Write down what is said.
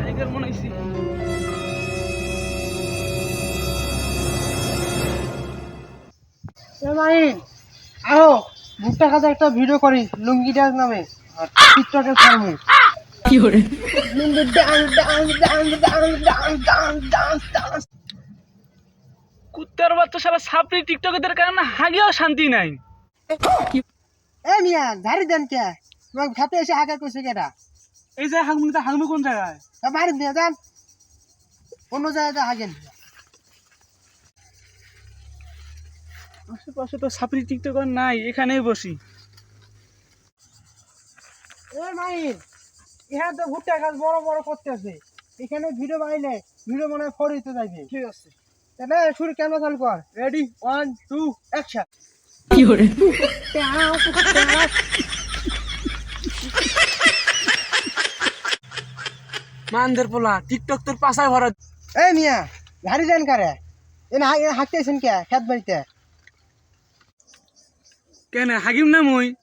আগের মনে হইছে মাইন আও ভুট্টা খাতে একটা ভিডিও করি লুঙ্গি ডান্স নামে আর টিকটকে ছাড়মু কি করে lungi dance dance dance dance dance dance dance dance কুত্তার বাচ্চা শালা সাপড়ি টিকটকের কারণে হাগেও শান্তি নাই। এ মিয়া ঝাড়ি দেন কে তোমার খাতে এসে হাগা কইছে কেডা এই যে হাগমু কোন জায়গায়? বাড়ি দিয়ে যান অন্য জায়গায় হাগেন আশেপাশে তো সাপড়ি টিকটকার নাই, এখানেই বসি। এ মাইন ইহা তো ভুট্টা গাছ বড় বড় করতেছে এখানে ভিডিও বানাইলে ভিডিও মনে হয় ফরিতে যাইবে ঠিক আছে, তাহলে শুরু ক্যামেরা চালু কর রেডি 1 2 অ্যাকশন কি করে মানদের পোলা টিকটক তোর পাশায় ভরা। এই মিয়া ঝাড়ি দেন কারে এনে হাঁকতেছেন কে খেত বাড়িতে কেন হাগিম না মুই?